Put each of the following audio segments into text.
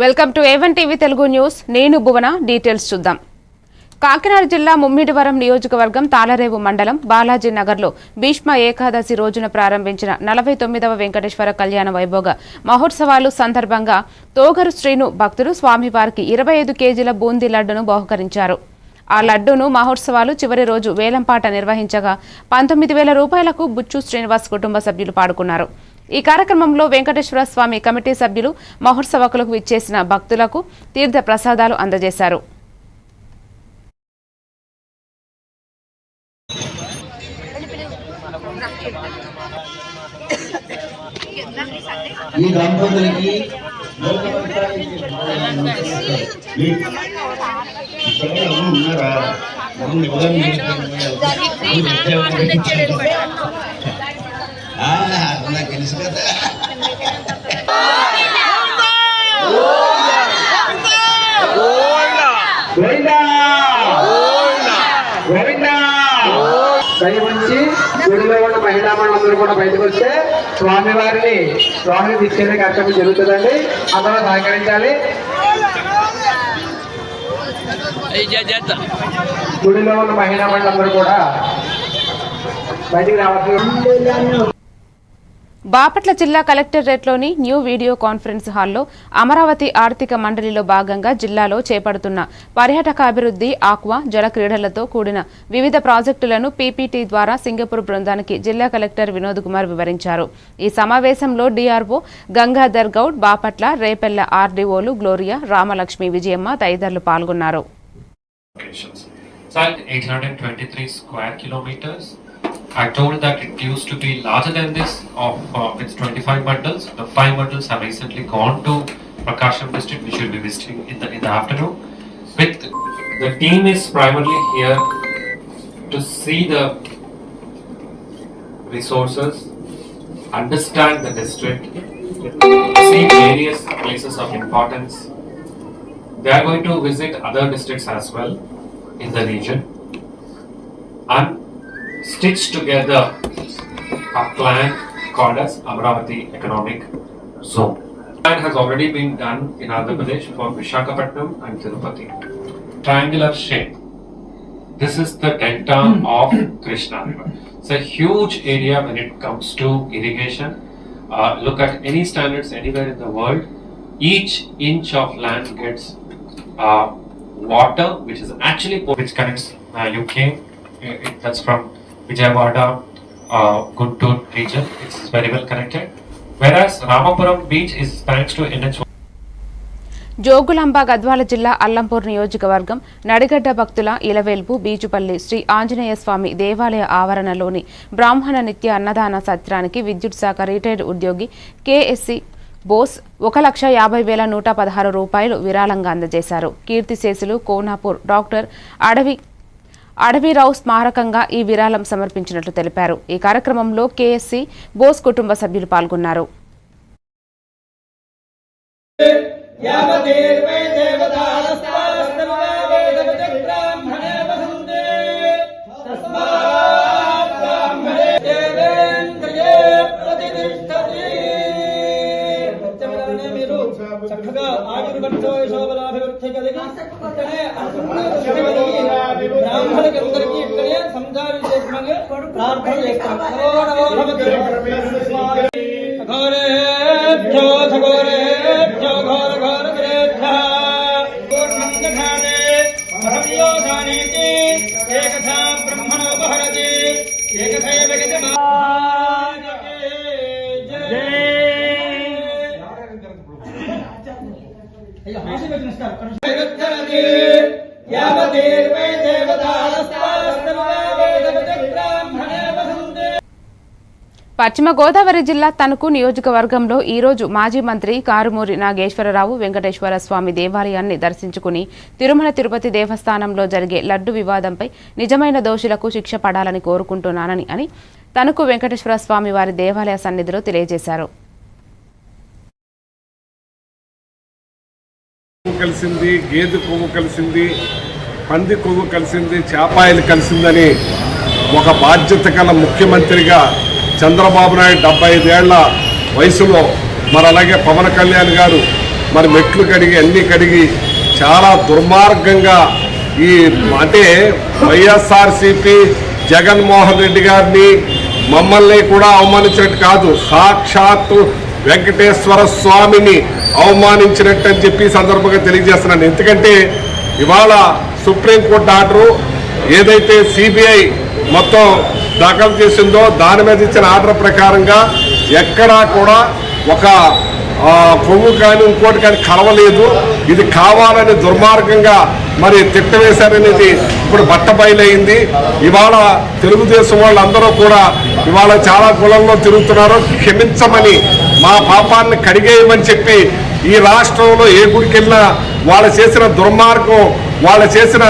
Welcome to A1 TV Telugu news. నేను భువన. Details చూద్దాం. కాకినాడ జిల్లా ముమ్మిడివరం నియోజకవర్గం తాళరేవు మండలం బాలాజీ నగర్లో భీష్మ ఏకాదశి రోజున ప్రారంభించిన 49వ వెంకటేశ్వర కళ్యాణ వైభోగ మహోత్సవాలు సందర్భంగా తోగరు శ్రీను భక్తులు స్వామివారికి 25 కేజీల బూందీ లడ్డును బహుకరించారు. ఆ లడ్డూను మహోత్సవాలు చివరి రోజు వేలంపాట నిర్వహించగా 19,000 రూపాయలకు బుచ్చు శ్రీనివాస్ కుటుంబ సభ్యులు పాడుకున్నారు. ఈ కార్యక్రమంలో వెంకటేశ్వర స్వామి కమిటీ సభ్యులు మహోత్సవకులకు విచ్చేసిన భక్తులకు తీర్థ ప్రసాదాలు అందజేశారు. నాకు తెలుసు కదా. దయవంచి గుడిలో ఉన్న మహిళా మండలందరూ కూడా బయటకు వస్తే స్వామిని తీసుకెళ్లే కార్యక్రమం జరుగుతుందండి. అందరూ సహకరించాలి. గుడిలో ఉన్న మహిళా మండలందరూ కూడా బయటికి రావాల్సి. బాపట్ల జిల్లా కలెక్టరేట్లోని న్యూ వీడియో కాన్ఫరెన్స్ హాల్లో అమరావతి ఆర్థిక మండలిలో భాగంగా జిల్లాలో చేపడుతున్న పర్యాటకాభివృద్ధి, ఆక్వా, జల క్రీడలతో కూడిన వివిధ ప్రాజెక్టులను పీపీటీ ద్వారా సింగపూర్ బృందానికి జిల్లా కలెక్టర్ వినోద్ కుమార్ వివరించారు. ఈ సమావేశంలో డిఆర్ఓ గంగాధర్ గౌడ్, బాపట్ల, రేపెల్ల ఆర్డీఓలు గ్లోరియా, రామలక్ష్మి, విజయమ్మ తదితరులు పాల్గొన్నారు. I told that it used to be larger than this of its 25 bundles. The 5 bundles have recently gone to Prakasham district, which will be visiting in the afternoon. With the team is primarily here to see the resources, understand the district, see various places of importance. They are going to visit other districts as well in the region and stitch together a plan called as Amravati Economic Zone. Plan has already been done in Andhra Pradesh for Visakhapatnam and Tirupati. Triangular shape. This is the delta of Krishna River. It's a huge area when it comes to irrigation. Look at any standards anywhere in the world. Each inch of land gets water, which is actually which connects UK. That's from Vijayawada, Guntur region. It's very well connected. Whereas Ramapuram beach is thanks to NH. Jogulamba Gadwal జిల్లా అల్లంపూర్ నియోజకవర్గం నడిగడ్డ భక్తుల ఇలవేల్పు బీజుపల్లి శ్రీ ఆంజనేయ స్వామి దేవాలయ ఆవరణలోని బ్రాహ్మణ నిత్య అన్నదాన సత్రానికి విద్యుత్ శాఖ retired ఉద్యోగి కేఎస్సి బోస్ 1,50,116 రూపాయలు విరాళంగా అందజేశారు. కీర్తిశేషులు కోనాపూర్ డాక్టర్ అడవిరావు స్మారకంగా ఈ విరాళం సమర్పించినట్లు తెలిపారు. ఈ కార్యక్రమంలో కేఎస్సి బోస్ కుటుంబ సభ్యులు పాల్గొన్నారు. చక్కగా ఆయుర్భట్టో శోభలాభివృద్ధి కలిగి బ్రాహ్మణులందరికీ ఇక్కడే సంసారి చేసినగా ప్రార్థన చేస్తాం. ఘోరేభ్యో ఘోరేభ్యో ఘోర ఘోర ఘోరేభ్యః పూర్ణందధానే మహవ్యోధానేతి ఏకథా బ్రహ్మణోపహరతి ఏకథైవ గతిమా. పశ్చిమ గోదావరి జిల్లా తణుకు నియోజకవర్గంలో ఈరోజు మాజీ మంత్రి కారుమూరి నాగేశ్వరరావు వెంకటేశ్వర స్వామి దేవాలయాన్ని దర్శించుకుని తిరుమల తిరుపతి దేవస్థానంలో జరిగే లడ్డు వివాదంపై నిజమైన దోషులకు శిక్ష పడాలని కోరుకుంటున్నానని అని తణుకు వెంకటేశ్వర స్వామి వారి దేవాలయ సన్నిధిలో తెలియజేశారు. కలిసింది, గేదె కొవ్వు కలిసింది, పంది కొవ్వు కలిసింది, చేపాయలు కలిసిందని ఒక బాధ్యత గల ముఖ్యమంత్రిగా చంద్రబాబు నాయుడు 75 ఏళ్ల వయసులో, మరి అలాగే పవన్ కళ్యాణ్ గారు మరి మెట్లు కడిగి అన్నీ కడిగి చాలా దుర్మార్గంగా ఈ అంటే వైఎస్ఆర్సీపీ జగన్మోహన్ రెడ్డి గారిని మమ్మల్ని కూడా అవమానించినట్టు కాదు, సాక్షాత్తు వెంకటేశ్వర స్వామిని అవమానించినట్టు అని చెప్పి సందర్భంగా తెలియజేస్తున్నాను. ఎందుకంటే ఇవాళ సుప్రీంకోర్టు ఆర్డరు ఏదైతే సిబిఐ మొత్తం దాఖలు చేసిందో దాని మీద ఇచ్చిన ఆర్డర్ ప్రకారంగా ఎక్కడా కూడా ఒక కొవ్వు కానీ ఇంకోటి కానీ కలవలేదు. ఇది కావాలని దుర్మార్గంగా మరి తిట్టవేశారనేది ఇప్పుడు బట్టబయలైంది. ఇవాళ తెలుగుదేశం వాళ్ళందరూ కూడా ఇవాళ చాలా కులంలో తిరుగుతున్నారు. క్షమించమని, మా పాపాన్ని కడిగేయమని చెప్పి ఈ రాష్ట్రంలో ఏ గుడికి వెళ్ళినా వాళ్ళు చేసిన దుర్మార్గం, వాళ్ళు చేసిన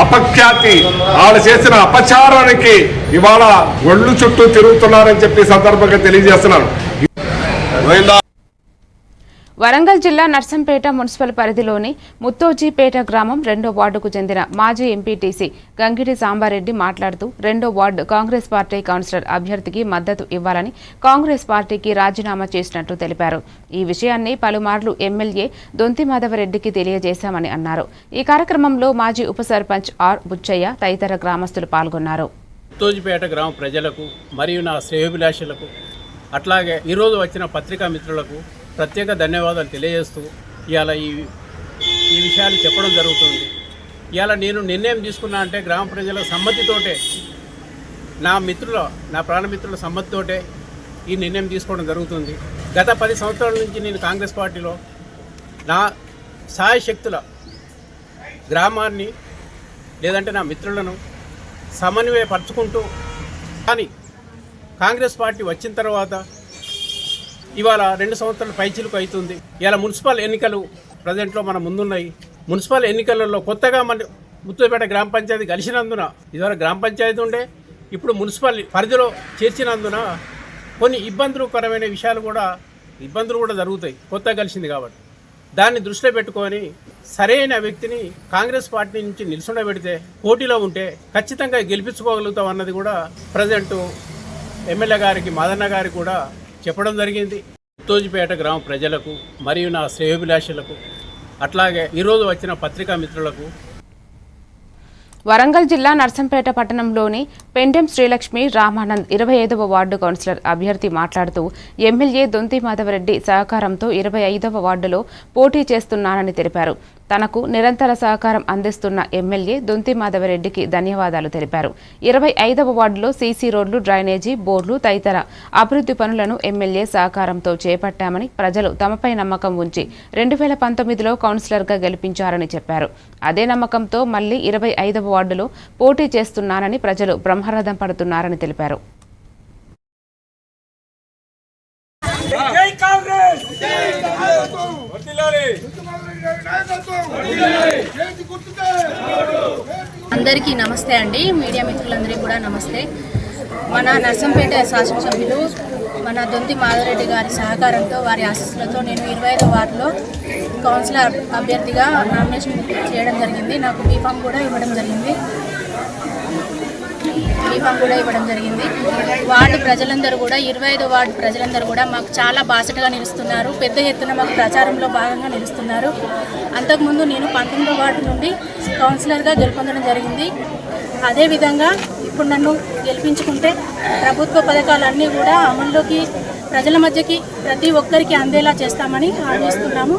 అపఖ్యాతి, వాళ్ళు చేసిన అపచారానికి ఇవాళ ఒళ్ళు చుట్టూ తిరుగుతున్నారని చెప్పి సందర్భంగా తెలియజేస్తున్నాను. వరంగల్ జిల్లా నర్సంపేట మున్సిపల్ పరిధిలోని ముత్తోజీపేట గ్రామం 2వ వార్డుకు చెందిన మాజీ ఎంపీటీసీ గంగిడి సాంబారెడ్డి మాట్లాడుతూ 2వ వార్డు కాంగ్రెస్ పార్టీ కౌన్సిలర్ అభ్యర్థికి మద్దతు ఇవ్వాలని కాంగ్రెస్ పార్టీకి రాజీనామా చేసినట్టు తెలిపారు. ఈ విషయాన్ని పలుమార్లు ఎమ్మెల్యే దొంతి మాధవరెడ్డికి తెలియజేశామని అన్నారు. ఈ కార్యక్రమంలో మాజీ ఉప సర్పంచ్ ఆర్ బుచ్చయ్య తదితర గ్రామస్తులు పాల్గొన్నారు. ముత్తోజీపేట గ్రామ ప్రజలకు మరియు నా శ్రేయోభిలాషులకు అట్లాగే ఈరోజు వచ్చిన పత్రికా మిత్రులకు ప్రత్యేక ధన్యవాదాలు తెలియజేస్తూ ఇవాళ ఈ విషయాలు చెప్పడం జరుగుతుంది. ఇవాళ నేను నిర్ణయం తీసుకున్నా అంటే గ్రామ ప్రజల సమ్మతితోటే, నా ప్రాణమిత్రుల సమ్మతితోటే ఈ నిర్ణయం తీసుకోవడం జరుగుతుంది. గత 10 సంవత్సరాల నుంచి నేను కాంగ్రెస్ పార్టీలో నా సాయశక్తుల గ్రామాన్ని లేదంటే నా మిత్రులను సమన్వయపరుచుకుంటూ, కానీ కాంగ్రెస్ పార్టీ వచ్చిన తర్వాత ఇవాళ 2 సంవత్సరాల పైచిలుకు అవుతుంది. ఇలా మున్సిపల్ ఎన్నికలు ప్రజెంట్లో మన ముందున్నాయి. మున్సిపల్ ఎన్నికలలో కొత్తగా మన ముత్తూరుపేట గ్రామ పంచాయతీ కలిసినందున, ఇదివరకు గ్రామ పంచాయతీ ఉండే, ఇప్పుడు మున్సిపల్ పరిధిలో చేర్చినందున కొన్ని ఇబ్బందులకరమైన ఇబ్బందులు కూడా జరుగుతాయి, కొత్తగా కలిసింది కాబట్టి. దాన్ని దృష్టిలో పెట్టుకొని సరైన వ్యక్తిని కాంగ్రెస్ పార్టీ నుంచి నిల్చుండబెడితే, పోటీలో ఉంటే ఖచ్చితంగా గెలిపించుకోగలుగుతాం అన్నది కూడా ప్రజెంట్ ఎమ్మెల్యే గారికి, మాదన్న గారికి కూడా చెప్పడం జరిగింది. ముత్తోజీపేట గ్రామ ప్రజలకు మరియు నా శ్రేయోభిలాషులకు అట్లాగే ఈరోజు వచ్చిన పత్రికా మిత్రులకు. వరంగల్ జిల్లా నర్సంపేట పట్టణంలోని పెండెం శ్రీలక్ష్మి రామానంద్ 25వ వార్డు కౌన్సిలర్ అభ్యర్థి మాట్లాడుతూ ఎమ్మెల్యే దొంతి మాధవరెడ్డి సహకారంతో 25వ వార్డులో పోటీ చేస్తున్నానని తెలిపారు. తనకు నిరంతర సహకారం అందిస్తున్న ఎమ్మెల్యే దొంతి మాధవరెడ్డికి ధన్యవాదాలు తెలిపారు. 25వ వార్డులో సీసీ రోడ్లు, డ్రైనేజీ, బోర్డులు తదితర అభివృద్ధి పనులను ఎమ్మెల్యే సహకారంతో చేపట్టామని, ప్రజలు తమపై నమ్మకం ఉంచి 2019లో కౌన్సిలర్గా గెలిపించారని చెప్పారు. అదే నమ్మకంతో మళ్లీ 25వ వార్డులో పోటీ చేస్తున్నానని, ప్రజలు బ్రహ్మరథం పడుతున్నారని తెలిపారు. అందరికీ నమస్తే అండి. మీడియా మిత్రులందరికీ కూడా నమస్తే. మన నర్సంపేట శాసనసభ్యులు మన దొంతి మాధవరెడ్డి గారి సహకారంతో, వారి ఆశీస్సులతో నేను 25వ వార్డులో కౌన్సిలర్ అభ్యర్థిగా నామినేషన్ చేయడం జరిగింది. నాకు బీఫామ్ కూడా ఇవ్వడం జరిగింది. వార్డు ప్రజలందరూ కూడా, 25వ వార్డు ప్రజలందరూ కూడా మాకు చాలా బాసటగా నిలుస్తున్నారు. పెద్ద ఎత్తున మాకు ప్రచారంలో భాగంగా నిలుస్తున్నారు. అంతకుముందు నేను 19వ వార్డు నుండి కౌన్సిలర్గా గెలుపొందడం జరిగింది. అదేవిధంగా ఇప్పుడు నన్ను గెలిపించుకుంటే ప్రభుత్వ పథకాలన్నీ కూడా అమల్లోకి, ప్రజల మధ్యకి ప్రతి ఒక్కరికి అందేలా చేస్తామని హామీస్తున్నాము.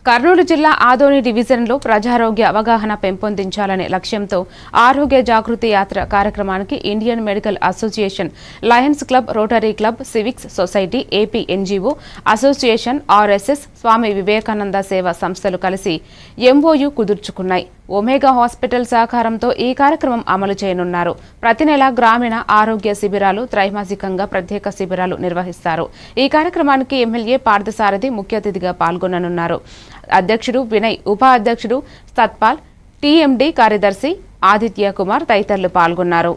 కర్నూలు జిల్లా ఆదోని డివిజన్లో ప్రజారోగ్య అవగాహన పెంపొందించాలనే లక్ష్యంతో ఆరోగ్య జాగృతి యాత్ర కార్యక్రమానికి Indian Medical Association, Lions Club, Rotary Club, civics society, AP NGO association, RSS, Swami Vivekananda సేవా సంస్థలు కలిసి ఎంఓయూ కుదుర్చుకున్నాయి. ఒమేగా హాస్పిటల్ సహకారంతో ఈ కార్యక్రమం అమలు చేయనున్నారు. ప్రతి నెల గ్రామీణ ఆరోగ్య శిబిరాలు, త్రైమాసికంగా ప్రత్యేక శిబిరాలు నిర్వహిస్తారు. ఈ కార్యక్రమానికి ఎమ్మెల్యే పార్థసారథి ముఖ్య అతిథిగా పాల్గొననున్నారు. అధ్యక్షుడు వినయ్, ఉపాధ్యక్షుడు సత్పాల్, టీఎండీ కార్యదర్శి ఆదిత్య కుమార్ తదితరులు పాల్గొన్నారు.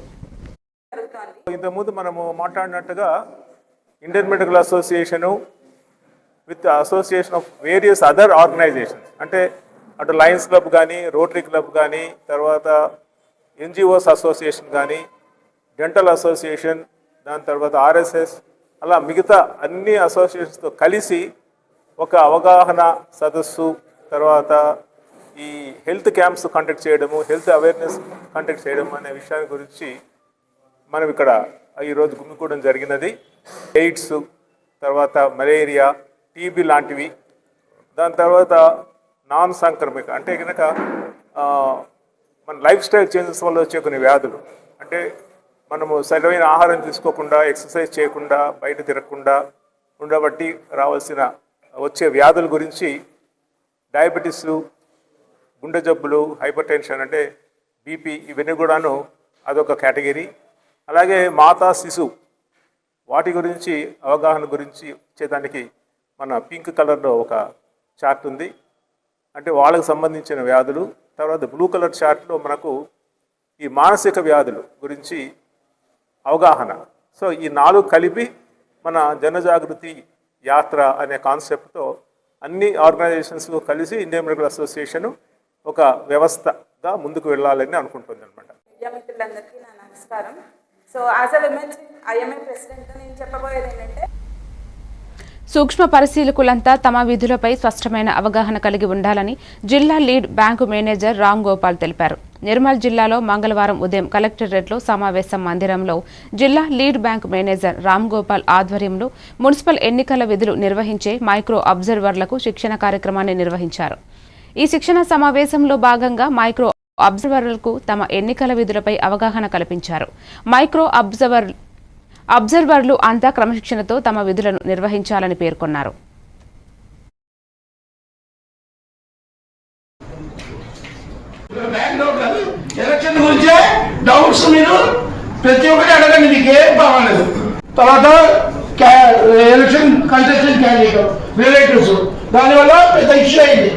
ఇంతకుముందు మనము మాట్లాడినట్టుగా Indian Medical association with association of various other organisations, అంటే అటు లయన్స్ క్లబ్ కానీ, రోటరీ క్లబ్ కానీ, తర్వాత ఎన్జిఓస్ అసోసియేషన్ కానీ, డెంటల్ అసోసియేషన్, దాని తర్వాత ఆర్ఎస్ఎస్, అలా మిగతా అన్ని అసోసియేషన్స్తో కలిసి ఒక అవగాహన సదస్సు, తర్వాత ఈ హెల్త్ క్యాంప్స్ కండక్ట్ చేయడము, హెల్త్ అవేర్నెస్ కండక్ట్ చేయడం అనే విషయాన్ని గురించి మనం ఇక్కడ ఈరోజు గుమికూడడం జరిగినది. ఎయిడ్స్, తర్వాత మలేరియా, టీబీ లాంటివి, దాని తర్వాత నాన్ సాంక్రమిక అంటే కనుక మన లైఫ్ స్టైల్ చేంజెస్ వల్ల వచ్చే కొన్ని వ్యాధులు, అంటే మనము సరైన ఆహారం తీసుకోకుండా, ఎక్సర్సైజ్ చేయకుండా, బయట తిరగకుండా ఉండబట్టి రావాల్సిన వచ్చే వ్యాధుల గురించి, డయాబెటీస్, గుండె జబ్బులు, హైపర్ టెన్షన్ అంటే బీపీ, ఇవన్నీ కూడాను అదొక కేటగిరీ. అలాగే మాతా శిశు వాటి గురించి అవగాహన గురించి ఇచ్చేదానికి మన పింక్ కలర్లో ఒక చార్ట్ ఉంది, అంటే వాళ్ళకు సంబంధించిన వ్యాధులు. తర్వాత బ్లూ కలర్ చార్ట్లో మనకు ఈ మానసిక వ్యాధులు గురించి అవగాహన. సో ఈ 4 కలిపి మన జనజాగృతి యాత్ర అనే కాన్సెప్ట్తో అన్ని ఆర్గనైజేషన్స్ కలిసి ఇండియన్ మెడికల్ అసోసియేషన్ ఒక వ్యవస్థగా ముందుకు వెళ్ళాలని అనుకుంటుంది అనమాట. మీడియా మిత్రులందరికీ నా నమస్కారం. So as a women's IMA president నేను చెప్పబోయేది ఏంటంటే, సూక్ష్మ పరిశీలకులంతా తమ విధులపై స్పష్టమైన అవగాహన కలిగి ఉండాలని జిల్లా lead bank manager Ram Gopal తెలిపారు. నిర్మల్ జిల్లాలో మంగళవారం ఉదయం కలెక్టరేట్లో సమావేశం మందిరంలో జిల్లా lead bank manager Ram Gopal ఆధ్వర్యంలో మున్సిపల్ ఎన్నికల విధులు నిర్వహించే మైక్రో అబ్జర్వర్లకు శిక్షణ కార్యక్రమాన్ని నిర్వహించారు. ఈ శిక్షణ సమావేశంలో భాగంగా మైక్రో అబ్జర్వర్లకు తమ ఎన్నికల విధులపై అవగాహన కల్పించారు. మైక్రో అబ్జర్వర్లు అంతా క్రమశిక్షణతో తమ విధులను నిర్వహించాలని పేర్కొన్నారు. ఎలక్షన్ గురించే డౌట్స్ మీరు ప్రతి ఒక్కటి అడగండి, మీకు ఏం కావాలేదు. తర్వాత ఎలక్షన్ కంటెస్టెంట్ క్యాండిడేట్ రిలేటివ్స్, దానివల్ల పెద్ద ఇష్యూ అయింది.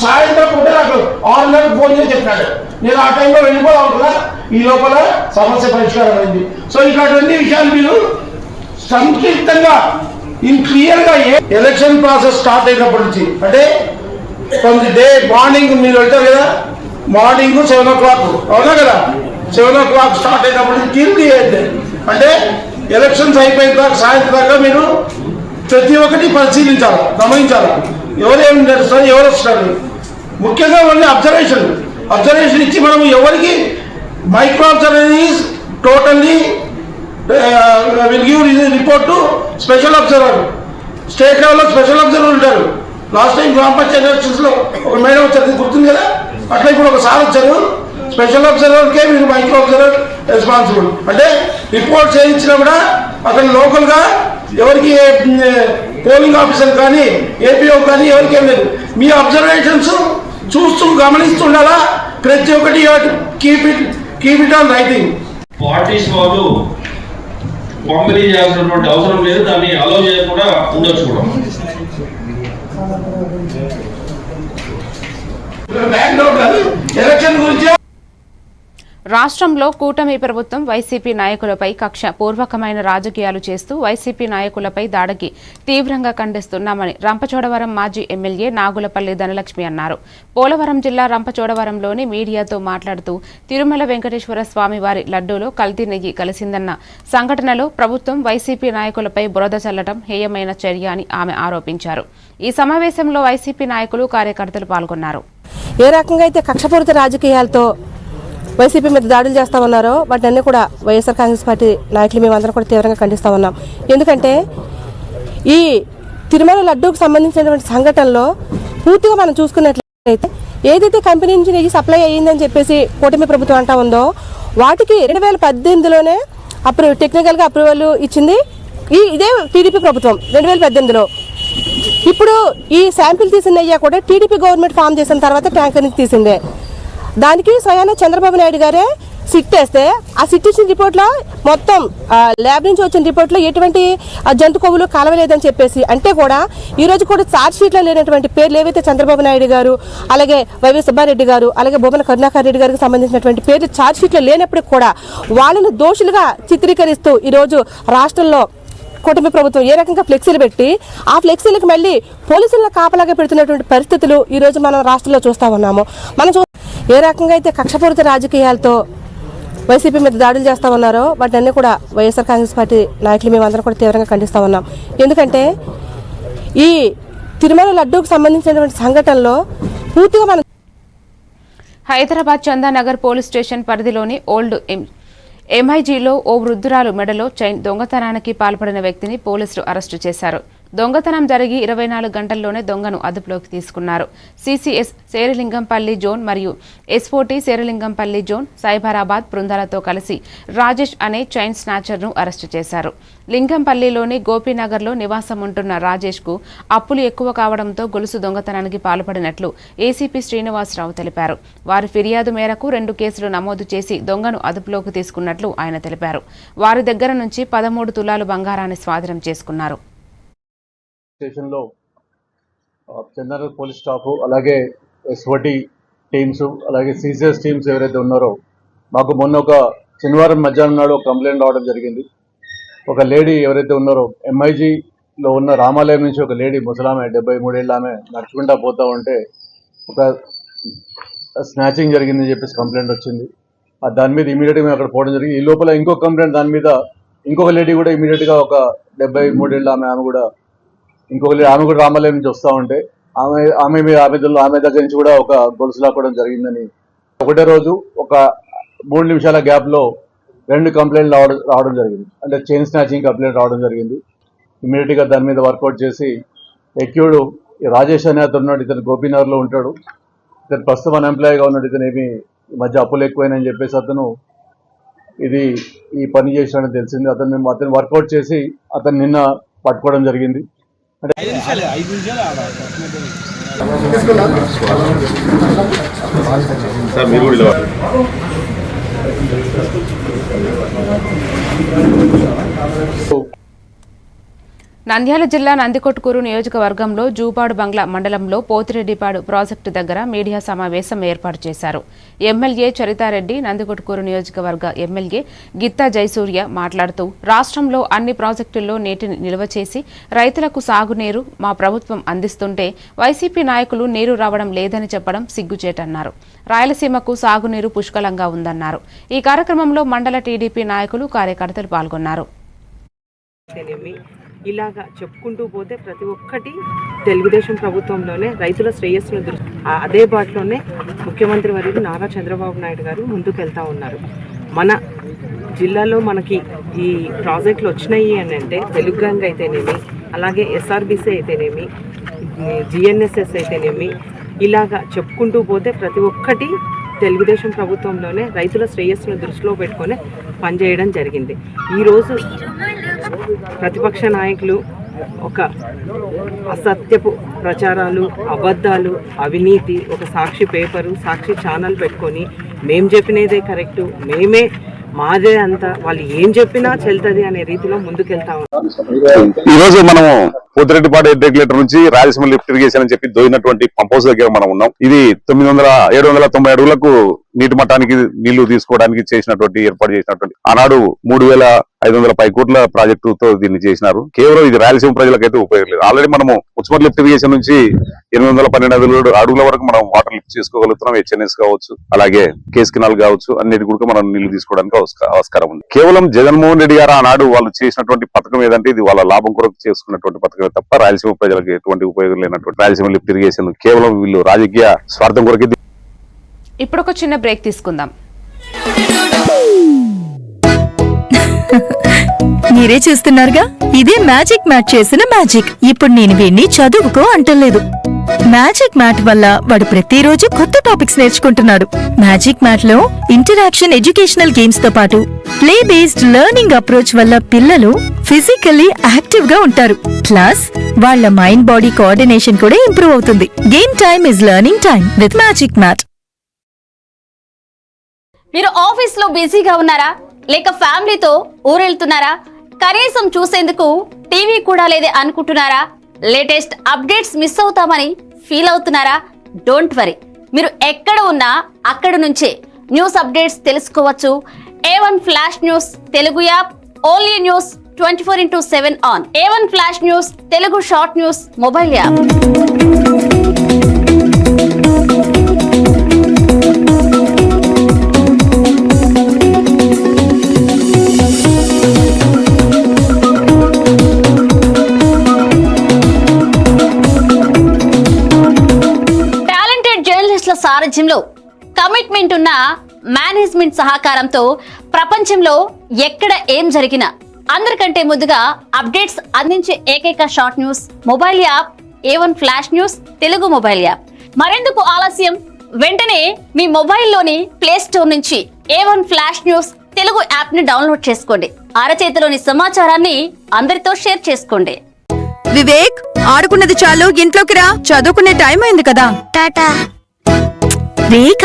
సాయంత్రం పూట నాకు 6 గంటలకు ఫోన్ చేసి చెప్పాడు, నేను ఆ టైంలో వెళ్ళిపోదాం కదా, ఈ లోపల సమస్య పరిష్కారం అయింది. సో ఇట్లాంటి విషయాలు మీరు సంక్షిప్తంగా క్లియర్గా ఎలక్షన్ ప్రాసెస్ స్టార్ట్ అయినప్పటి నుంచి, అంటే కొంచెం డే మార్నింగ్ మీరు వెళ్తారు కదా, మార్నింగ్ 7 o'clock అవునా కదా, 7 o'clock స్టార్ట్ అయినప్పటి నుంచి కిల్ చేయద్దు. అంటే ఎలక్షన్స్ అయిపోయిన దాకా సాయంత్రం దాకా మీరు ప్రతి ఒక్కటి పరిశీలించాలి, గమనించాలి. ఎవరేమి నడుస్తారు, ఎవరు వస్తారు, ముఖ్యంగా వాళ్ళని అబ్జర్వేషన్ ఇచ్చి మనం ఎవరికి micro observer totally will give report to special observer. State లెవెల్లో స్పెషల్ అబ్జర్వర్ ఉంటారు. లాస్ట్ టైం గ్రామ పంచాయతీ ఎలక్షన్స్లో ఒక మేడం వచ్చారు, గుర్తుంది కదా, అట్లా ఇప్పుడు ఒక సార్ వచ్చారు. స్పెషల్ అబ్జర్వర్కే మీరు మైక్రో అబ్జర్వర్ రెస్పాన్సిబుల్. అంటే రిపోర్ట్ చేయించినా కూడా అక్కడ లోకల్గా ఎవరికి పోలింగ్ ఆఫీసర్ కానీ ఏపీఓ కానీ ఎవరికి ఏం లేదు. మీ అబ్జర్వేషన్స్ చూస్తూ గమనిస్తుండాలా, ప్రతి ఒక్కటి keep it on writing. Parties వాళ్ళు పంపిణీ చేయాల్సినటువంటి అవసరం లేదు, దాన్ని అలౌ చేయకుండా ఉండొచ్చు కూడా. ఎలక్షన్ గురించి రాష్ట్రంలో కూటమి ప్రభుత్వం వైసీపీ నాయకులపై కక్ష పూర్వకమైన రాజకీయాలు చేస్తూ వైసీపీ నాయకులపై దాడికి తీవ్రంగా ఖండిస్తున్నామని రంపచోడవరం మాజీ ఎమ్మెల్యే నాగులపల్లి ధనలక్ష్మి అన్నారు. పోలవరం జిల్లా రంపచోడవరంలోని మీడియాతో మాట్లాడుతూ తిరుమల వెంకటేశ్వర స్వామి వారి లడ్డూలో కల్తీ నెయ్యి కలిసిందన్న సంఘటనలో ప్రభుత్వం వైసీపీ నాయకులపై బురద చల్లడం హేయమైన చర్య అని ఆమె ఆరోపించారు. ఈ సమావేశంలో వైసీపీ నాయకులు, కార్యకర్తలు పాల్గొన్నారు. ఏ రకంగా అయితే కక్షపూరిత రాజకీయాలతో వైసీపీ మీద దాడులు చేస్తా ఉన్నారో వాటిని కూడా వైఎస్ఆర్ కాంగ్రెస్ పార్టీ నాయకులు మేమందరం కూడా తీవ్రంగా ఖండిస్తా ఉన్నాం. ఎందుకంటే ఈ తిరుమల లడ్డూకు సంబంధించినటువంటి సంఘటనలో పూర్తిగా మనం చూసుకున్నట్లయితే ఏదైతే కంపెనీ నుంచి నెయ్యి సప్లై అయ్యిందని చెప్పేసి కూటమి ప్రభుత్వం అంటా ఉందో వాటికి 2018లోనే టెక్నికల్గా అప్రూవల్ ఇచ్చింది ఇదే టీడీపీ ప్రభుత్వం 2018లో. ఇప్పుడు ఈ శాంపిల్ తీసిన నెయ్యి కూడా టీడీపీ గవర్నమెంట్ ఫామ్ చేసిన తర్వాత ట్యాంకర్ నుంచి తీసిందే. దానికి స్వయాన చంద్రబాబు నాయుడు గారే సిట్ వేస్తే ఆ సిట్ ఇచ్చిన రిపోర్ట్లో మొత్తం ల్యాబ్ నుంచి వచ్చిన రిపోర్ట్లో ఎటువంటి జంతు కొవ్వులు కలవలేదని చెప్పేసి, అంటే కూడా ఈ రోజు కూడా ఛార్జ్ షీట్లో లేనటువంటి పేర్లు ఏవైతే చంద్రబాబు నాయుడు గారు, అలాగే వైవి సుబ్బారెడ్డి గారు, అలాగే భూమన కరుణాకర్ రెడ్డి గారికి సంబంధించినటువంటి పేర్లు ఛార్జ్ షీట్లో లేనప్పటికీ కూడా వాళ్ళని దోషులుగా చిత్రీకరిస్తూ ఈరోజు రాష్ట్రంలో కూటమి ప్రభుత్వం ఏ రకంగా ఫ్లెక్సీలు పెట్టి ఆ ఫ్లెక్సీలకు మళ్ళీ పోలీసులను కాపలాగా పెడుతున్నటువంటి పరిస్థితులు ఈ రోజు మనం రాష్ట్రంలో చూస్తా ఉన్నాము. మనం ఏ రకంగా అయితే కక్షపూరిత రాజకీయాలతో వైసీపీ మీద దాడులు చేస్తా ఉన్నారో వాటిని కూడా వైఎస్ఆర్ కాంగ్రెస్ పార్టీ నాయకులు మేమందరం కూడా తీవ్రంగా ఖండిస్తా ఉన్నాం. ఎందుకంటే ఈ తిరుమల లడ్డూకు సంబంధించినటువంటి సంఘటనలో పూర్తిగా మనం హైదరాబాద్ చందానగర్ పోలీస్ స్టేషన్ పరిధిలోని ఓల్డ్ ఎంఐజీలో ఓ వృద్ధురాలు మెడలో చైన్ దొంగతనానికి పాల్పడిన వ్యక్తిని పోలీసులు అరెస్టు చేశారు. దొంగతనం జరిగి 24 గంటల్లోనే దొంగను అదుపులోకి తీసుకున్నారు. సిసిఎస్ శేరిలింగంపల్లి జోన్ మరియు ఎస్ఓటీ శేరిలింగంపల్లి జోన్ సైబరాబాద్ బృందాలతో కలిసి రాజేష్ అనే చైన్ స్నాచర్ను అరెస్టు చేశారు. లింగంపల్లిలోని గోపీనగర్లో నివాసం ఉంటున్న రాజేష్కు అప్పులు ఎక్కువ కావడంతో గొలుసు దొంగతనానికి పాల్పడినట్లు ఏసీపీ శ్రీనివాసరావు తెలిపారు. వారి ఫిర్యాదు మేరకు 2 కేసులు నమోదు చేసి దొంగను అదుపులోకి తీసుకున్నట్లు ఆయన తెలిపారు. వారి దగ్గర నుంచి 13 తులాలు బంగారాన్ని స్వాధీనం చేసుకున్నారు. స్టేషన్లో చందానగర్ పోలీస్ స్టాఫ్, అలాగే ఎస్ఓటీ టీమ్స్, అలాగే సిసిఎస్ టీమ్స్ ఎవరైతే ఉన్నారో మాకు మొన్న ఒక శనివారం మధ్యాహ్నం నాడు ఒక కంప్లైంట్ రావడం జరిగింది. ఒక లేడీ ఎవరైతే ఉన్నారో ఎంఐజీలో ఉన్న రామాలయం నుంచి ఒక లేడీ ముసలామె 73 ఏళ్ళ ఆమె నడుచుకుంటా పోతా ఉంటే ఒక స్నాచింగ్ జరిగిందని చెప్పేసి కంప్లైంట్ వచ్చింది. దాని మీద ఇమీడియట్గా మేము అక్కడ పోవడం జరిగింది. ఈ లోపల ఇంకొక కంప్లైంట్ దాని మీద ఇంకొక లేడీ కూడా ఇమీడియట్గా ఒక 73 ఏళ్ళ ఆమె కూడా ఆమె కూడా రామాలయం నుంచి వస్తూ ఉంటే ఆమె దగ్గర నుంచి కూడా ఒక గొలుసు లాక్కోవడం జరిగిందని ఒకటే రోజు ఒక 3 నిమిషాల గ్యాప్లో 2 కంప్లైంట్లు రావడం జరిగింది. అంటే చైన్ స్నాచింగ్ కంప్లైంట్ రావడం జరిగింది. ఇమీడియట్గా దాని మీద వర్కౌట్ చేసి ఎక్యూడు రాజేష్ అనే అతను ఉన్నాడు. ఇతను గోపీనగర్లో ఉంటాడు. ఇతను ప్రస్తుతం అన్ఎంప్లాయ్గా ఉన్నాడు. ఇతను ఏమి ఈ మధ్య అప్పులు ఎక్కువైనాయని చెప్పేసి అతను ఈ పని చేసినాడని తెలిసింది. అతను వర్కౌట్ చేసి అతను నిన్న పట్టుకోవడం జరిగింది. నంద్యాల జిల్లా నందికొట్కూరు నియోజకవర్గంలో జూపాడు బంగ్లా మండలంలో పోతిరెడ్డిపాడు ప్రాజెక్టు దగ్గర మీడియా సమావేశం ఏర్పాటు చేశారు. ఎమ్మెల్యే చరితారెడ్డి, నందికొట్కూరు నియోజకవర్గ ఎమ్మెల్యే గిత్తా జయసూర్య మాట్లాడుతూ రాష్ట్రంలో అన్ని ప్రాజెక్టుల్లో నీటిని నిల్వ చేసి రైతులకు సాగునీరు మా ప్రభుత్వం అందిస్తుంటే వైసీపీ నాయకులు నీరు రావడం లేదని చెప్పడం సిగ్గుచేటన్నారు. రాయలసీమకు సాగునీరు పుష్కలంగా ఉందన్నారు. ఈ కార్యక్రమంలో మండల టీడీపీ నాయకులు, కార్యకర్తలు పాల్గొన్నారు. ఇలాగా చెప్పుకుంటూ పోతే ప్రతి ఒక్కటి తెలుగుదేశం ప్రభుత్వంలోనే రైతుల శ్రేయస్సును అదే బాటలోనే ముఖ్యమంత్రి వర్యులు నారా చంద్రబాబు నాయుడు గారు ముందుకెళ్తా ఉన్నారు. మన జిల్లాలో మనకి ఈ ప్రాజెక్టులు వచ్చినాయి అని అంటే తెలుగు గంగ అయితేనేమి, అలాగే ఎస్ఆర్బీసీ అయితేనేమి, జిఎన్ఎస్ఎస్ అయితేనేమి, ఇలాగా చెప్పుకుంటూ పోతే ప్రతి ఒక్కటి తెలుగుదేశం ప్రభుత్వంలోనే రైతుల శ్రేయస్సును దృష్టిలో పెట్టుకొని పనిచేయడం జరిగింది. ఈరోజు ప్రతిపక్ష నాయకులు ఒక అసత్యపు ప్రచారాలు, అబద్ధాలు, అవినీతి, ఒక సాక్షి పేపరు, సాక్షి ఛానల్ పెట్టుకొని మేము చెప్పినదే కరెక్టు, మేమే మాదే అంతా, వాళ్ళు ఏం చెప్పినా చెల్తుంది అనే రీతిలో ముందుకెళ్తా ఉన్నాం. ఈరోజు మనము పోతిరెడ్డిపాడు రెగ్యులేటర్ నుంచి రాయలసీమ లిఫ్ట్ ఇరిగేషన్ అని చెప్పి దోయినటువంటి పంప్ హౌస్ దగ్గర మనం ఉన్నాం. ఇది 790 అడుగులకు నీటి మట్టానికి నీళ్లు తీసుకోవడానికి ఏర్పాటు చేసినటువంటి ఆనాడు 3,500 కోట్ల ప్రాజెక్టుతో దీన్ని చేసినారు. కేవలం ఇది రాయలసీమ ప్రజలకైతే ఉపయోగం లేదు. ఆల్రెడీ మనము ఉస్మాన్ లిఫ్ట్ ఇరిగేషన్ నుంచి 812 అడుగుల వరకు మనం వాటర్ లిఫ్ట్ చేసుకోగలుగుతున్నాం. హెచ్ఎన్ఎస్ కావచ్చు, అలాగే కేస్ కెనాల్ కావచ్చు, అన్నిటి కూడా మనం నీళ్లు తీసుకోవడానికి ఆస్కారం ఉంది. కేవలం జగన్మోహన్ రెడ్డి గారు ఆనాడు వాళ్ళు చేసినటువంటి పథకం ఏదంటే ఇది వాళ్ళ లాభం కొరకు చేసుకున్నటువంటి పథకమే తప్ప రాయలసీమ ప్రజలకు ఎటువంటి ఉపయోగం లేనటువంటి రాయలసీమ లిఫ్ట్ ఇరిగేషన్ కేవలం వీళ్ళు రాజకీయ స్వార్థం కొరకు. ఇప్పుడు ఒక చిన్న బ్రేక్ తీసుకుందాం. మీరే చూస్తున్నారుగా, ఇదే మ్యాజిక్ మ్యాట్ చేసిన మ్యాజిక్. ఇప్పుడు నేను వీణ్ణి చదువుకో అంటలేదు. మ్యాజిక్ మ్యాట్ వల్ల వాడు ప్రతిరోజు కొత్త టాపిక్స్ నేర్చుకుంటున్నాడు. మ్యాజిక్ మ్యాట్ లో ఇంటరాక్షన్ ఎడ్యుకేషనల్ గేమ్స్ తో పాటు ప్లే బేస్డ్ లెర్నింగ్ అప్రోచ్ వల్ల పిల్లలు ఫిజికల్లీ యాక్టివ్ గా ఉంటారు. ప్లస్ వాళ్ళ మైండ్ బాడీ కోఆర్డినేషన్ కూడా ఇంప్రూవ్ అవుతుంది. Game time is learning time with magic mat. మీరు ఆఫీస్ లో బిజీగా ఉన్నారా, లేక ఫ్యామిలీతో ఊరెళ్తున్నారా, కనీసం చూసేందుకు టీవీ కూడా లేదే అనుకుంటున్నారా, లేటెస్ట్ అప్డేట్స్ మిస్ అవుతామని ఫీల్ అవుతున్నారా? డోంట్ వరీ, మీరు ఎక్కడ ఉన్నా అక్కడ నుంచే న్యూస్ అప్డేట్స్ తెలుసుకోవచ్చు. A1 flash news Telugu app, only news 24/7 on. A1 flash news Telugu short news mobile app. సారథ్యంలో కమిట్మెంట్ ఉన్న మేనేజ్మెంట్ సహకారంతో ప్రపంచంలో ఎక్కడ ఏం జరిగినా అందరికంటే ముందుగా అప్డేట్స్ అందించే ఏకైక short news mobile app A1 flash news Telugu mobile app. మరెందుకు ఆలస్యం? వెంటనే మీ మొబైల్లోని ప్లే స్టోర్ నుంచి A1 flash news Telugu app ని డౌన్లోడ్ చేసుకోండి. అరచేతిలోని సమాచారాన్ని అందరితో షేర్ చేసుకోండి. వివేక్, ఆడుకున్నది చాలు, ఇంట్లోకి రా, చదువుకునే టైం అయింది కదా. టాటా. రేఖ,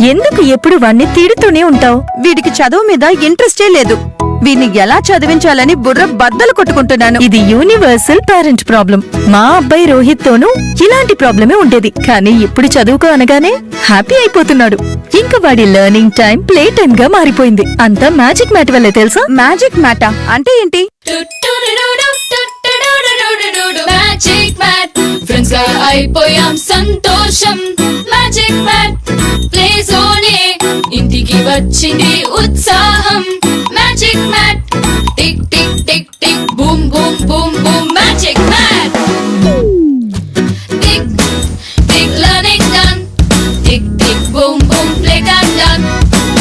ఎందుకు ఎప్పుడు వాణ్ణి తిడుతూనే ఉంటావు? వీడికి చదువు మీద ఇంట్రెస్టే లేదు. వీడిని ఎలా చదివించాలని బుర్ర బద్దలు కొట్టుకుంటున్నాను. ఇది యూనివర్సల్ పేరెంట్ ప్రాబ్లం. మా అబ్బాయి రోహిత్ తోనూ ఇలాంటి ప్రాబ్లమే ఉండేది, కానీ ఇప్పుడు చదువుకో అనగానే హ్యాపీ అయిపోతున్నాడు. ఇంకా వాడి లెర్నింగ్ టైం ప్లే టైం గా మారిపోయింది. అంతా మ్యాజిక్ మ్యాట్ వల్లే తెలుసా? మ్యాజిక్ మ్యాటా అంటే ఏంటి? మ్యాజిక్ మ్యాట్ ఫ్రెండ్స్ గా అయిపోయాం సంతోషం. మ్యాజిక్ మ్యాట్ ప్లే జోనే ఇంటికి వచ్చింది ఉత్సాహం. Magic mat tick tick tick tick boom boom boom boom. Magic mat tick tick learning done. Tick tick boom boom play time done.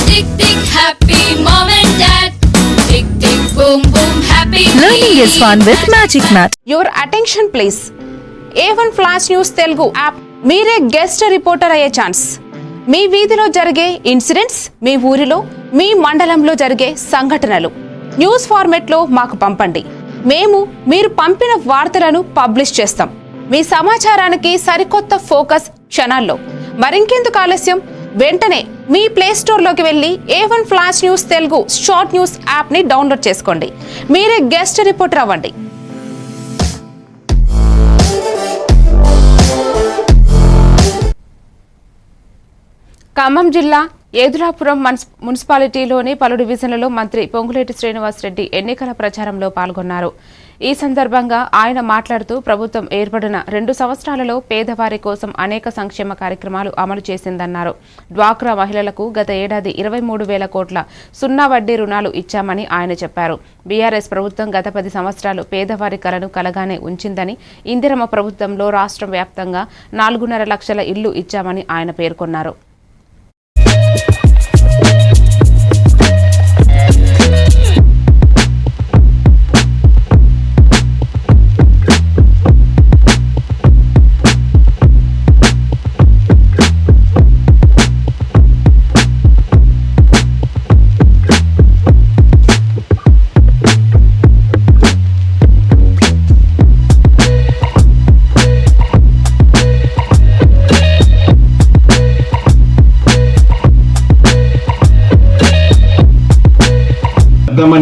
Tick tick happy mom and dad. Tick tick boom boom happy. Learning is fun with Magic Mat. Your attention please. A1 flash news Telugu app. మీరే guest reporter అయ్యే chance. మీ వీధిలో జరిగే incidents, మీ ఊరిలో, మీ మండలంలో జరిగే సంఘటనలు news ఫార్మెట్లో మాకు పంపండి. మేము మీరు పంపిన వార్తలను పబ్లిష్ చేస్తాం. మీ సమాచారానికి సరికొత్త ఫోకస్ క్షణాల్లో. మరింకెందుకు ఆలస్యం? వెంటనే మీ ప్లే స్టోర్లోకి వెళ్ళి A1 flash news Telugu short news యాప్ని డౌన్లోడ్ చేసుకోండి. మీరే గెస్ట్ రిపోర్టర్ అవ్వండి. ఖమ్మం జిల్లా ఏదులాపురం మున్సిపాలిటీలోని పలు డివిజన్లలో మంత్రి పొంగులేటి శ్రీనివాసరెడ్డి ఎన్నికల ప్రచారంలో పాల్గొన్నారు. ఈ సందర్భంగా ఆయన మాట్లాడుతూ ప్రభుత్వం ఏర్పడిన 2 సంవత్సరాలలో పేదవారి కోసం అనేక సంక్షేమ కార్యక్రమాలు అమలు చేసిందన్నారు. డ్వాక్రా మహిళలకు గత ఏడాది 23,000 కోట్ల సున్నా వడ్డీ రుణాలు ఇచ్చామని ఆయన చెప్పారు. బీఆర్ఎస్ ప్రభుత్వం గత 10 సంవత్సరాలు పేదవారి కలను కలగానే ఉంచిందని, ఇందిరమ్మ ప్రభుత్వంలో రాష్ట్రం వ్యాప్తంగా 4.5 లక్షల ఇళ్లు ఇచ్చామని ఆయన పేర్కొన్నారు.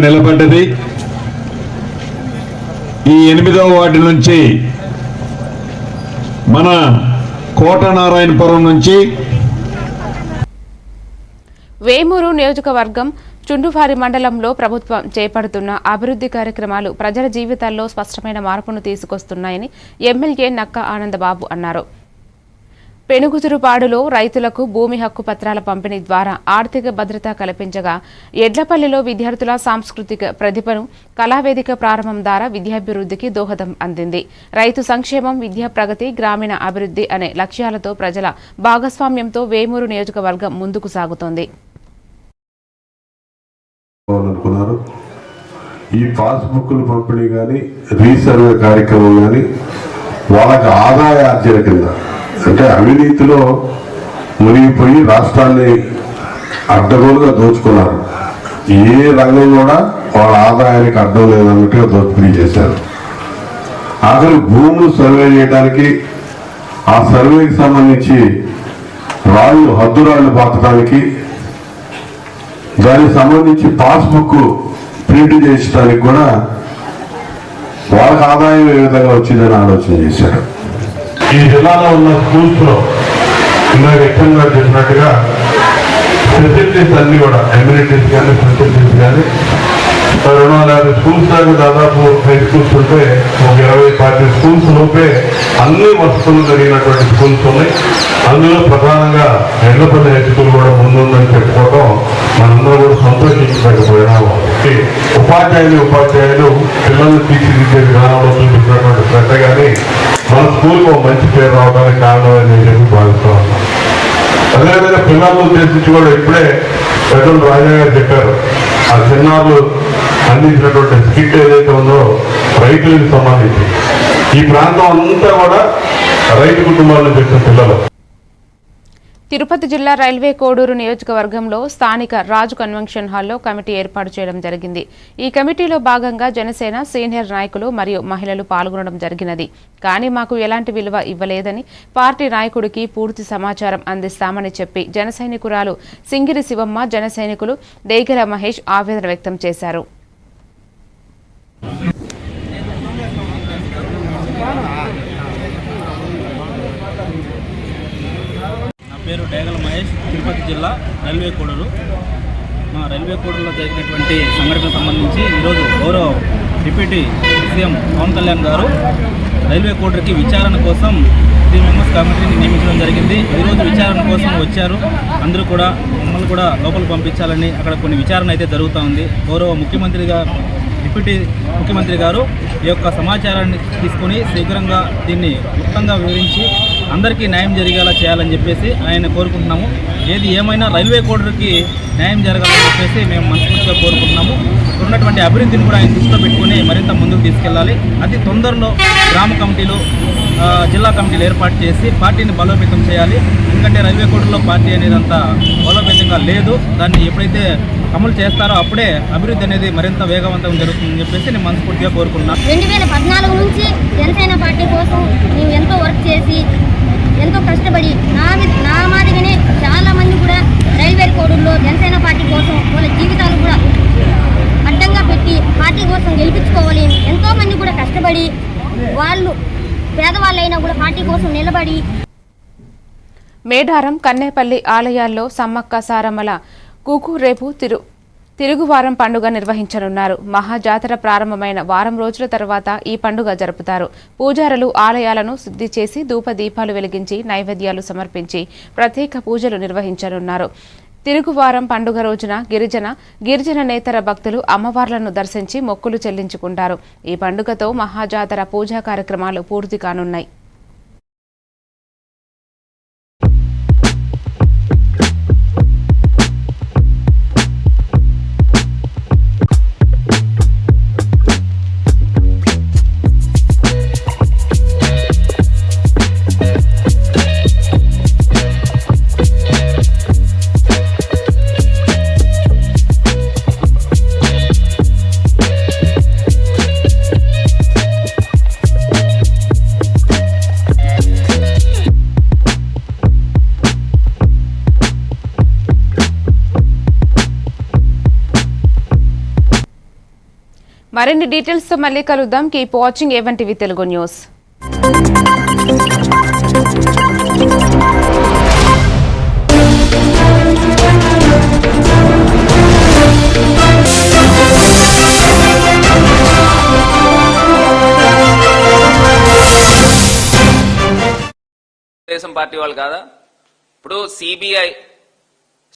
నిలబడ్డది. ఈ 8వ వార్డు నుంచి మన కోటనారాయణపురం నుంచి వేమూరు నియోజకవర్గం చుండువారి మండలంలో ప్రభుత్వం చేపడుతున్న అభివృద్ధి కార్యక్రమాలు ప్రజల జీవితాల్లో స్పష్టమైన మార్పును తీసుకొస్తున్నాయని ఎమ్మెల్యే నక్క ఆనందబాబు అన్నారు. పెనుగుతురుపాడులో రైతులకు భూమి హక్కు పత్రాల పంపిణీ ద్వారా ఆర్థిక భద్రత కల్పించగా, ఎడ్లపల్లిలో విద్యార్థుల సాంస్కృతిక ప్రతిభను కళావేదిక ప్రారంభం ద్వారా విద్యాభివృద్ధికి దోహదం అందింది. రైతు సంక్షేమం, విద్యా ప్రగతి, గ్రామీణ అభివృద్ధి అనే లక్ష్యాలతో ప్రజల భాగస్వామ్యంతో వేమూరు నియోజకవర్గం ముందుకు సాగుతోంది. ఈ పాస్బుక్లు పంపిణీ కానీ, రీసర్వే కార్యక్రమం కానీ వాళ్ళకి ఆదాయ ఆర్జన కింద, అంటే అవినీతిలో మునిగిపోయి రాష్ట్రాన్ని అడ్డగోలుగా దోచుకున్నారు. ఏ రంగం కూడా వాళ్ళ ఆదాయానికి అడ్డం లేదన్నట్టుగా దోపిడీ చేశారు. ఆఖరి భూములు సర్వే చేయడానికి, ఆ సర్వేకి సంబంధించి రాళ్ళు, హద్దురాళ్ళు పాతడానికి, దానికి సంబంధించి పాస్బుక్ ప్రింట్ చేయించడానికి కూడా వాళ్ళకి ఆదాయం ఏ విధంగా వచ్చిందని ఆలోచన చేశారు. ఈ జిల్లాలో ఉన్న స్కూల్స్ లో ఇలా వ్యక్తంగా చెప్పినట్టుగా ఫెసిలిటీస్ అన్ని కూడా, అమ్యూనిటీస్ కానీ, ఫెసిలిటీస్ కానీ 250 స్కూల్స్ దాకా దాదాపు హై స్కూల్స్ ఉంటే ఒక 20-40 స్కూల్స్ లోపే అన్ని వసతులు జరిగినటువంటి స్కూల్స్ ఉన్నాయి. అందులో ప్రధానంగా ఎడ్లపల్లి హై స్కూల్ కూడా ముందుందని చెప్పుకోవడం మనందరూ కూడా సంతోషించలేకపోయినాము. ఉపాధ్యాయులు పిల్లల్ని తీర్చిదిద్దే విధానంలో చూపించినటువంటి శ్రద్ధ కానీ మన స్కూల్కి ఒక మంచి పేరు రావడానికి కారణం అని చెప్పి భావిస్తూ ఉన్నాం. అదేవిధంగా పిల్లలను ఉద్దేశించి కూడా ఇప్పుడే పెద్దలు రాజా గారు చెప్పారు. ఆ చిన్నారులు అందించినటువంటి స్కిట్ ఏదైతే ఉందో రైతులకు సంబంధించి ఈ ప్రాంతం అంతా కూడా రైతు కుటుంబాల నుంచి వచ్చిన పిల్లలు. తిరుపతి జిల్లా రైల్వే కోడూరు నియోజకవర్గంలో స్థానిక రాజు కన్వెన్షన్ హాల్లో కమిటీ ఏర్పాటు చేయడం జరిగింది. ఈ కమిటీలో భాగంగా జనసేన సీనియర్ నాయకులు మరియు మహిళలు పాల్గొనడం జరిగినది. కానీ మాకు ఎలాంటి విలువ ఇవ్వలేదని, పార్టీ నాయకుడికి పూర్తి సమాచారం అందిస్తామని చెప్పి జన సైనికురాలు సింగిరి శివమ్మ, జన సైనికులు దేగల మహేష్ ఆవేదన వ్యక్తం చేశారు. పేరు డేగల మహేష్, తిరుపతి జిల్లా రైల్వే కోడూరు. మా రైల్వే కోడూరులో జరిగినటువంటి సంఘటనకు సంబంధించి ఈరోజు గౌరవ డిప్యూటీ సీఎం పవన్ కళ్యాణ్ గారు రైల్వే కోడూరుకి విచారణ కోసం 3 మెంబర్స్ కమిటీని నియమించడం జరిగింది. ఈరోజు విచారణ కోసం వచ్చారు. అందరూ కూడా మమ్మల్ని కూడా లోపలికి పంపించాలని అక్కడ కొన్ని విచారణ అయితే జరుగుతూ ఉంది. గౌరవ డిప్యూటీ ముఖ్యమంత్రి గారు ఈ యొక్క సమాచారాన్ని తీసుకొని శీఘ్రంగా దీన్ని క్లుప్తంగా వివరించి అందరికీ న్యాయం జరిగేలా చేయాలని చెప్పేసి ఆయన కోరుకుంటున్నాము. ఏది ఏమైనా రైల్వే కోడూరుకి న్యాయం జరగాలని చెప్పేసి మేము మనస్ఫూర్తిగా కోరుకుంటున్నాము. ఉన్నటువంటి అభివృద్ధిని కూడా ఆయన దృష్టిలో పెట్టుకుని మరింత ముందుకు తీసుకెళ్లాలి. అతి తొందరలో గ్రామ కమిటీలు, జిల్లా కమిటీలు ఏర్పాటు చేసి పార్టీని బలోపేతం చేయాలి. ఎందుకంటే రైల్వే కోడూరులో పార్టీ అనేది అంత బలోపేతంగా లేదు. దాన్ని ఎప్పుడైతే అమలు చేస్తారో అప్పుడే అభివృద్ధి అనేది మరింత వేగవంతం జరుగుతుందని చెప్పేసి నేను మనస్ఫూర్తిగా కోరుకున్నాను. 2014 నుంచి జనసేన పార్టీ కోసం మేము ఎంతో వర్క్ చేసి ఎంతో కష్టపడి నా మాదిరిగానే చాలా మంది కూడా రైల్వే కోడూరులో జనసేన పార్టీ కోసం వాళ్ళ జీవితాలు కూడా అడ్డంగా పెట్టి పార్టీ కోసం గెలిపించుకోవాలి. ఎంతో మంది కూడా కష్టపడి వాళ్ళు పేదవాళ్ళైనా కూడా పార్టీ కోసం నిలబడి. మేడారం, కన్నేపల్లి ఆలయాల్లో సమ్మక్క సారమ్మల కూకు రేపు తిరుగువారం పండుగ నిర్వహించనున్నారు. మహాజాతర ప్రారంభమైన వారం రోజుల తర్వాత ఈ పండుగ జరుపుతారు. పూజారులు ఆలయాలను శుద్ధి చేసి ధూపదీపాలు వెలిగించి నైవేద్యాలు సమర్పించి ప్రత్యేక పూజలు నిర్వహించనున్నారు. తిరుగువారం పండుగ రోజున గిరిజనేతర భక్తులు అమ్మవార్లను దర్శించి మొక్కులు చెల్లించుకుంటారు. ఈ పండుగతో మహాజాతర పూజా కార్యక్రమాలు పూర్తి కానున్నాయి. మరిన్ని డీటెయిల్స్ తో మళ్ళీ కలుద్దాం. Keep watching A1 TV Telugu news. Telugu Desam party వాళ్ళు కాదా? ఇప్పుడు సిబిఐ